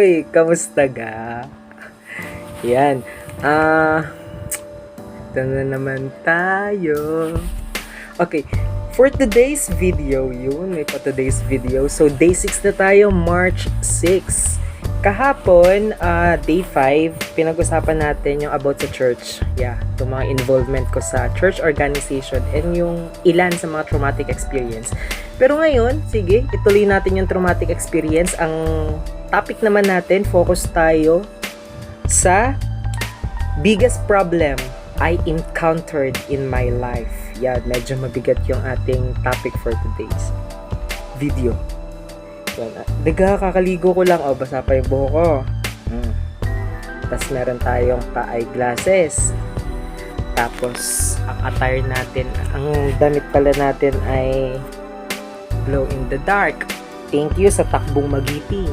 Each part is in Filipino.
Uy, kamusta ga? Yan. Ito na naman tayo. Okay, for today's video, may pa today's video. So, day 6 na tayo, March 6. Kahapon, day 5, pinag-usapan natin yung about sa church. Yeah, itong mga involvement ko sa church organization and yung ilan sa mga traumatic experience. Pero ngayon, sige, ituloy natin yung traumatic experience. Ang topic naman natin, focus tayo sa biggest problem I encountered in my life. Yan, medyo mabigat yung ating topic for today's video. Yan, kakaligo ko lang, basa pa yung buhok ko. Tapos meron tayong pa-eyeglasses. Tapos, ang attire natin, ang damit pala natin ay glow in the dark. Thank you sa takbong magiting.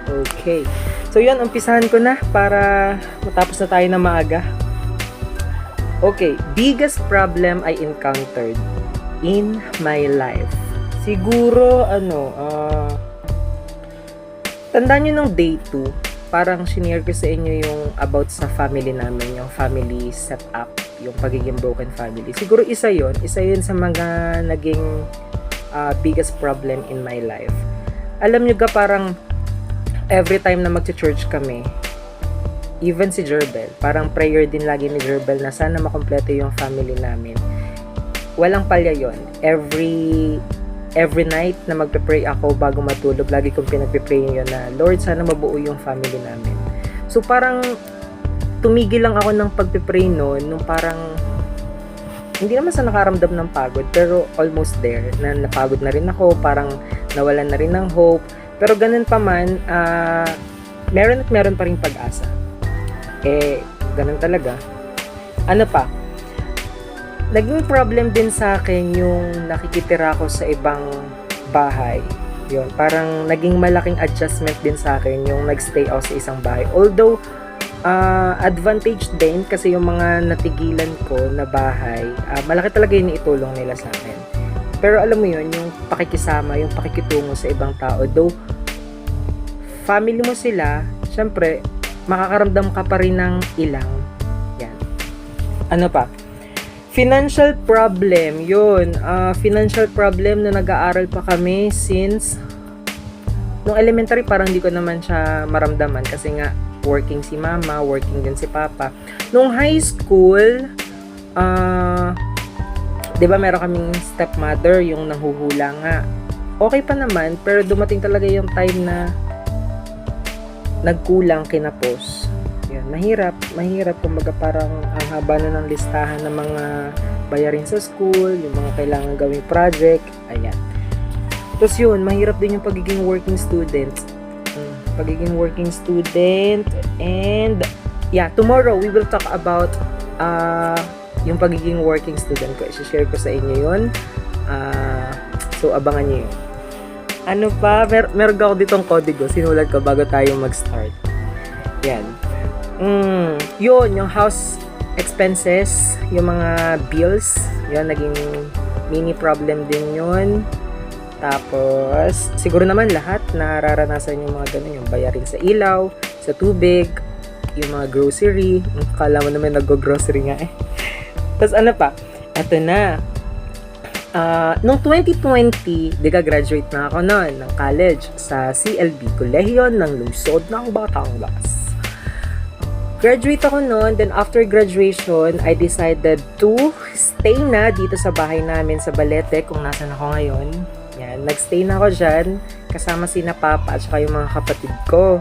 Okay. So, yun, umpisahan ko na para matapos na tayo na maaga. Okay, biggest problem I encountered in my life. Siguro, tandaan nyo nung day 2, parang shinare ko sa inyo yung about sa family namin, yung family setup, yung pagiging broken family. Siguro isa yun sa mga naging biggest problem in my life. Alam nyo ga, parang every time na magcha-church kami, even si Jerbel, parang prayer din lagi ni Jerbel na sana makompleto yung family namin. Walang palya yon. Every night na magpe-pray ako bago matulog, lagi kong pinagpe-pray yun na, Lord, sana mabuo yung family namin. So parang tumigil lang ako ng pagpe-pray noon, nung parang hindi naman sa nakaramdam ng pagod, pero almost there, na napagod na rin ako, parang nawalan na rin ng hope. Pero ganun pa man, meron pa rin pag-asa. Ganun talaga. Ano pa? Naging problem din sa akin yung nakikitira ko sa ibang bahay. Yun, parang naging malaking adjustment din sa akin yung nagstay ako sa isang bahay. Although, advantage din kasi yung mga natigilan ko na bahay, malaki talaga yung itulong nila sa akin. Pero alam mo yun, yung pakikisama, yung pakikitungo sa ibang tao. Though, family mo sila, syempre, makakaramdam ka pa rin ng ilang. Yan. Ano pa? Financial problem, yun. Financial problem na nag-aaral pa kami since nung elementary parang di ko naman siya maramdaman kasi nga working si mama, working din si papa. Nung high school, di ba meron kaming stepmother, yung nanghuhula nga. Okay pa naman, pero dumating talaga yung time na nagkulang kinapos. Yan, mahirap kumbaga parang ang haba na ng listahan ng mga bayarin sa school, yung mga kailangan gawing project, ayan. Tapos yun, mahirap din yung pagiging working student. And yeah, tomorrow we will talk about yung pagiging working student ko. I-share ko sa inyo yun. So abangan nyo yun. Ano pa? Meron ako ditong kodigo. Sinulat ko bago tayo mag-start. Yan. Yun, yung house expenses, yung mga bills, yun, naging mini problem din yun. Tapos, siguro naman lahat nararanasan yung mga ganun, yung bayarin sa ilaw, sa tubig, yung mga grocery. Kala mo naman nag-grocery nga eh. Tapos ano pa? Ito na. Noong 2020, graduate na ako noon ng college sa CLB, Kolehiyo ng Lungsod ng Batangas. Graduate ako noon, then after graduation, I decided to stay na dito sa bahay namin sa Balete, kung nasan ako ngayon. Yan, nagstay na ako dyan, kasama sina papa at saka yung mga kapatid ko.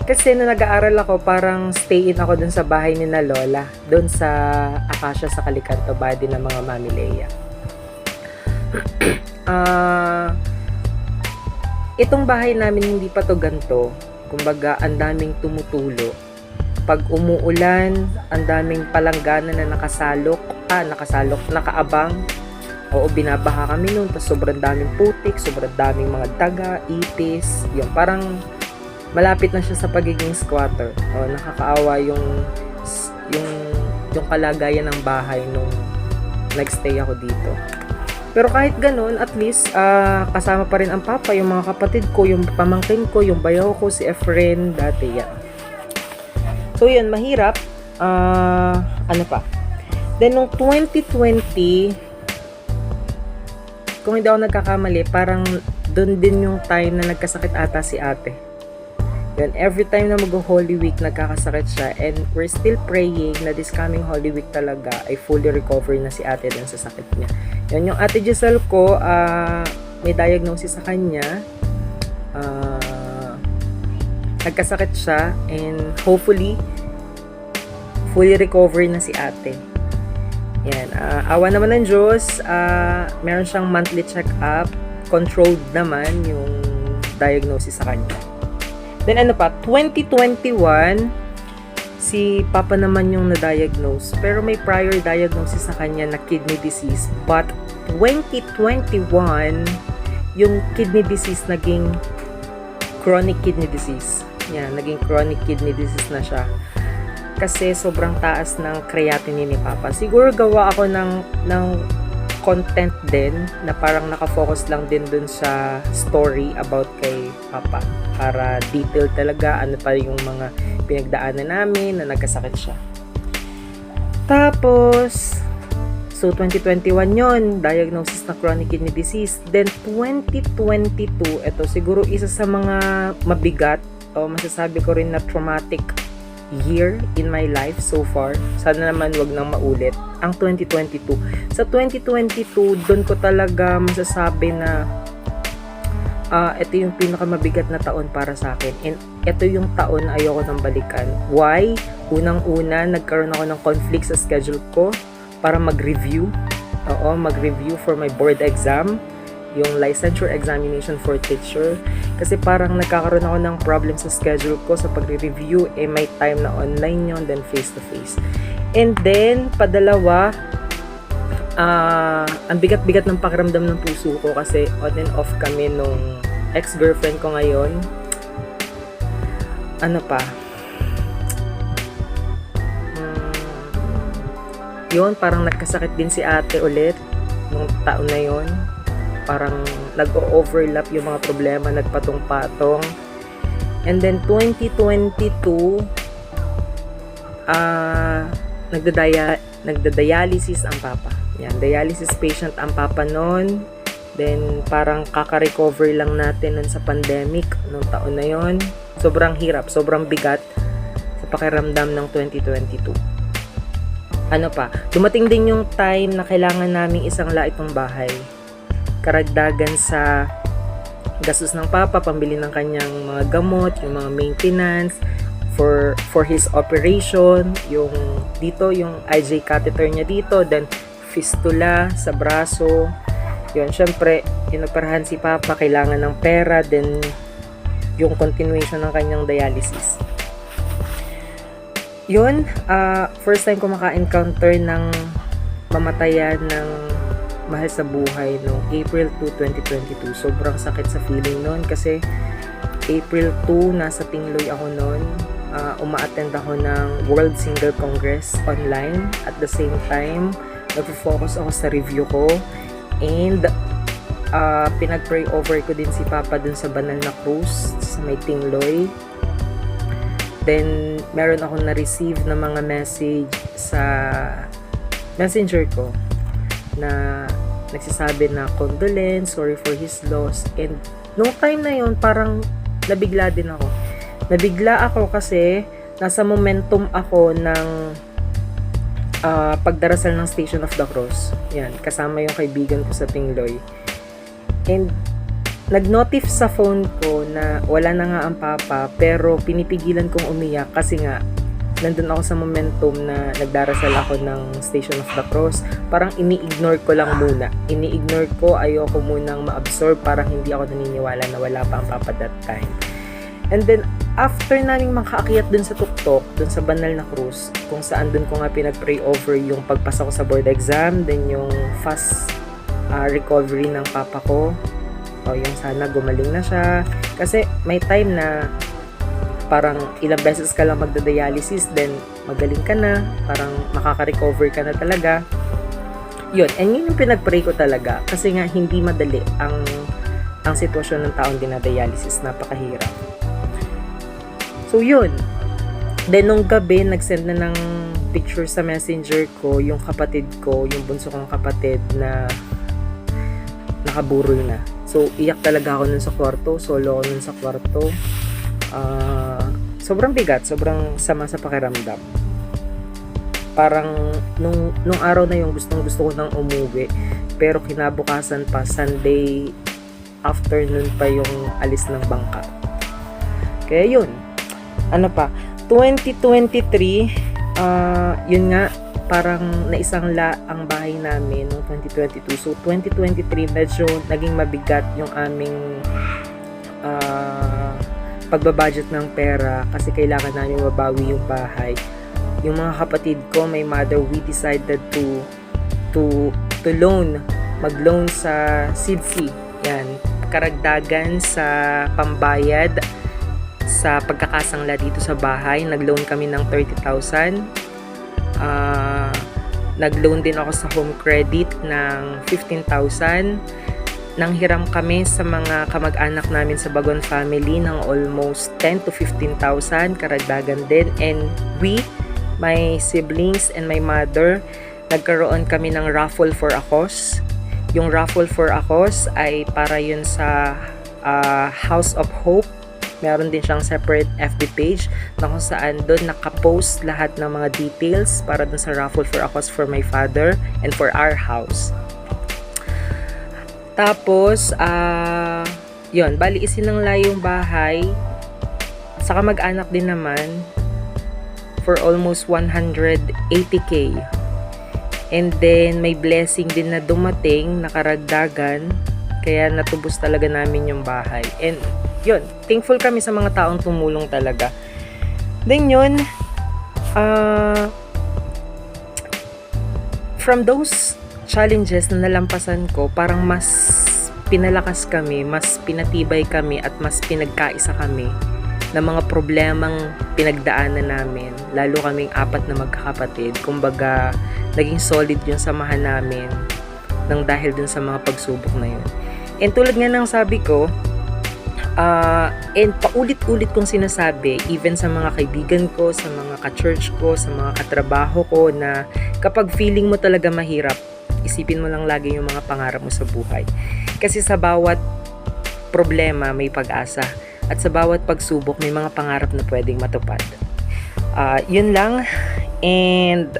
Kasi nung nag-aaral ako, parang stay in ako dun sa bahay ni na Lola, dun sa Acacia sa Calicanto, body ng mga Mami Leia. Itong bahay namin hindi pa to ganto. Kumbaga, ang daming tumutulo. Pag umuulan, ang daming palanggana na nakaabang. Oo, binabaha kami noon. Tapos sobrang daming putik, sobrang daming mga daga, ipis. Yung parang malapit na siya sa pagiging squatter. O, nakakaawa yung kalagayan ng bahay nung nagstay ako dito. Pero kahit ganun, at least kasama pa rin ang papa, yung mga kapatid ko, yung pamangkin ko, yung bayaw ko, si Efren, dati yan. So yun, mahirap. Ano pa? Then nung 2020, kung hindi ako nagkakamali, parang doon din yung time na nagkasakit ata si ate. Yun, every time na mag-Holy Week, nagkakasakit siya. And we're still praying na this coming Holy Week talaga ay fully recover na si ate dun sa sakit niya. Yun, yung ate Giselle ko, may diagnosis sa kanya. Nagkasakit siya and hopefully, fully recover na si ate. Yan, awa naman ng Diyos, meron siyang monthly check-up, controlled naman yung diagnosis sa kanya. Then ano pa, 2021, si Papa naman yung na-diagnose. Pero may prior diagnosis sa kanya na kidney disease. But 2021, yung kidney disease naging chronic kidney disease. Yan, naging chronic kidney disease na siya. Kasi sobrang taas ng creatinine ni Papa. Siguro gawa ako ng content din na parang nakafocus lang din dun sa story about kay Papa para detail talaga ano pa yung mga pinagdaanan namin na nagkasakit siya. Tapos so 2021 yon, diagnosis na chronic kidney disease. Then 2022, ito siguro isa sa mga mabigat o masasabi ko rin na traumatic year in my life so far. Sana naman wag nang maulit. Ang 2022. Sa 2022, doon ko talaga masasabi na ito yung pinakamabigat na taon para sa akin. And ito yung taon na ayoko nang balikan. Why? Unang-una, nagkaroon ako ng conflict sa schedule ko para mag-review. Oo, mag-review for my board exam. Yung licensure examination for teacher. Kasi parang nagkakaroon ako ng problem sa schedule ko sa pagre-review. May time na online yun, then face-to-face. And then, padalawa, ang bigat-bigat ng pakiramdam ng puso ko kasi on and off kami nung ex-girlfriend ko ngayon. Ano pa? Yun, parang nagkasakit din si ate ulit nung taon na yun. Parang nag-overlap yung mga problema, nagpatong-patong. And then 2022, nagda-dialysis ang papa. Yan, dialysis patient ang papa noon. Then parang kaka-recover lang natin nun sa pandemic nung taon na yon. Sobrang hirap, sobrang bigat sa pakiramdam ng 2022. Ano pa? Dumating din yung time na kailangan naming isang laitong bahay. Karagdagan sa gastos ng papa, pambili ng kanyang mga gamot, yung mga maintenance for his operation, yung dito yung IJ catheter niya dito, then fistula sa braso. Yun, syempre inoperahan si papa, kailangan ng pera, then yung continuation ng kanyang dialysis. Yun, first time ko maka-encounter ng mamatayan ng mahal sa buhay noong April 2, 2022. Sobrang sakit sa feeling noon kasi April 2, nasa Tingloy ako noon. Uma-attend ako ng World Single Congress online. At the same time, nag-focus ako sa review ko. And pinag-pray over ko din si Papa dun sa banal na cruise sa may Tingloy. Then, meron akong na-receive na mga message sa messenger ko na nagsasabi na condolence, sorry for his loss. And nung time na yun, parang nabigla din ako. Nabigla ako kasi nasa momentum ako ng pagdarasal ng Station of the Cross. Yan, kasama yung kaibigan ko sa Tingloy. And nag-notif sa phone ko na wala na nga ang papa, pero pinipigilan kong umiyak kasi nga nandun ako sa momentum na nagdarasal ako ng Station of the Cross. Parang ini-ignore ko lang muna. Ini-ignore ko, ayoko munang ma-absorb, parang hindi ako naniniwala na wala pa ang papa that time. And then, after naming makaakyat dun sa tuktok, dun sa banal na krus, kung saan dun ko nga pinag-pray over yung pagpasa ko sa board exam, then yung fast recovery ng papa ko, o yung sana gumaling na siya. Kasi may time na parang ilang beses ka lang magda-dialysis, then magaling ka na, parang makaka-recover ka na talaga. yun, and yun yung pinag-pray ko talaga kasi nga hindi madali ang sitwasyon ng taong dinadialysis, napakahirap. So yun, then nung gabi nagsend na ng picture sa messenger ko yung kapatid ko, yung bunso kong kapatid na nakaburol na. So iyak talaga ako nun sa kwarto, solo ako nun sa kwarto. Sobrang bigat, sobrang sama sa pakiramdam. Parang nung araw na yung gusto ko nang umuwi, pero kinabukasan pa, Sunday afternoon pa yung alis ng bangka. Kaya yun, ano pa, 2023, yun nga, parang naisangla ang bahay namin noong 2022. So 2023 medyo naging mabigat yung aming pagbabudget ng pera kasi kailangan namin mabawi yung bahay. Yung mga kapatid ko, my mother, we decided to mag-loan sa SIDC. Yan, karagdagan sa pambayad sa pagkakasangla dito sa bahay. Nag-loan kami ng 30,000. Nag-loan din ako sa home credit ng 15,000. Nanghiram kami sa mga kamag-anak namin sa Bagon family ng almost 10 to 15,000, karagdagan din. And we, my siblings and my mother, nagkaroon kami ng raffle for a cause. Yung raffle for a cause ay para yun sa House of Hope. Meron din siyang separate FB page na kung saan doon nakapost lahat ng mga details para dun sa raffle for a cause for my father and for our house. Tapos, yun, bali isinangla yung bahay. Sa kamag-anak din naman for almost 180k. And then, may blessing din na dumating, nakaragdagan. Kaya natubos talaga namin yung bahay. And, yun, thankful kami sa mga taong tumulong talaga. Then yun, from those challenges na nalampasan ko, parang mas pinalakas kami, mas pinatibay kami, at mas pinagkaisa kami ng mga problemang pinagdaanan namin. Lalo kaming 4 na magkakapatid. Kumbaga, naging solid yung samahan namin nang dahil dun sa mga pagsubok na yun. And tulad nga ng sabi ko, and paulit-ulit kong sinasabi, even sa mga kaibigan ko, sa mga ka-church ko, sa mga katrabaho ko, na kapag feeling mo talaga mahirap, isipin mo lang lagi yung mga pangarap mo sa buhay. Kasi sa bawat problema may pag-asa, at sa bawat pagsubok may mga pangarap na pwedeng matupad. Yun lang. And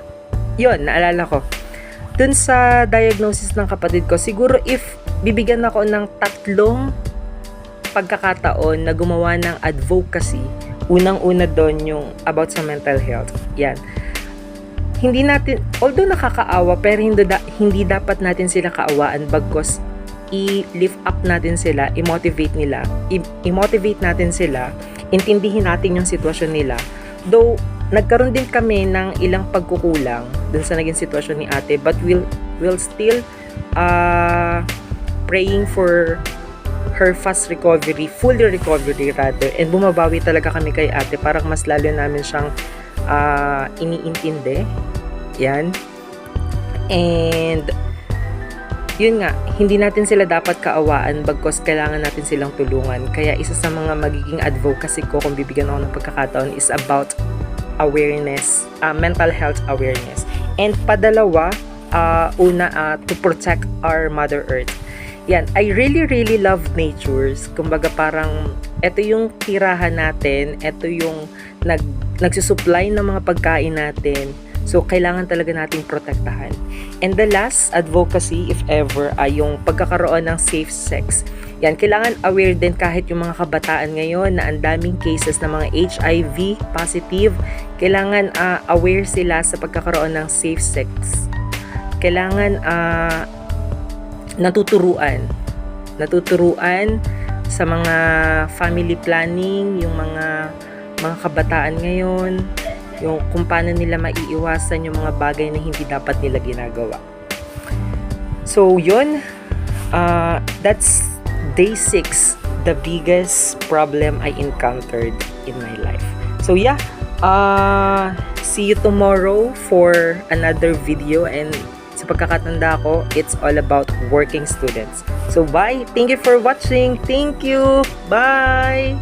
yun, naalala ko dun sa diagnosis ng kapatid ko, siguro if bibigyan ako ng 3 pagkakataon na gumawa ng advocacy, unang-una doon yung about sa mental health. Yan. Hindi natin, although nakakaawa, pero hindi dapat natin sila kaawaan, bagkus i-lift up natin sila, i-motivate natin sila, intindihin natin yung sitwasyon nila. Though, nagkaroon din kami ng ilang pagkukulang dun sa naging sitwasyon ni ate, but we'll still praying for her fast recovery, fully recovery rather, and bumabawi talaga kami kay ate. Parang mas lalo namin siyang iniintindi. Yan. And yun nga, hindi natin sila dapat kaawaan, bagkos kailangan natin silang tulungan. Kaya isa sa mga magiging advocacy ko kung bibigyan ako ng pagkakataon is about awareness, mental health awareness. And padalawa, to protect our Mother Earth. Yan, I really love natures. Kumbaga parang ito yung tirahan natin, ito yung nagsusupply ng mga pagkain natin. So, kailangan talaga nating protektahan. And the last advocacy, if ever, ay yung pagkakaroon ng safe sex. Yan, kailangan aware din kahit yung mga kabataan ngayon na ang daming cases ng mga HIV positive. Kailangan aware sila sa pagkakaroon ng safe sex. Kailangan natuturuan sa mga family planning, yung mga kabataan ngayon, yung kung paano nila maiiwasan yung mga bagay na hindi dapat nila ginagawa. So, yun. That's day 6, the biggest problem I encountered in my life. So, yeah. See you tomorrow for another video, and sa pagkakatanda ko, it's all about working students. So bye! Thank you for watching! Thank you! Bye!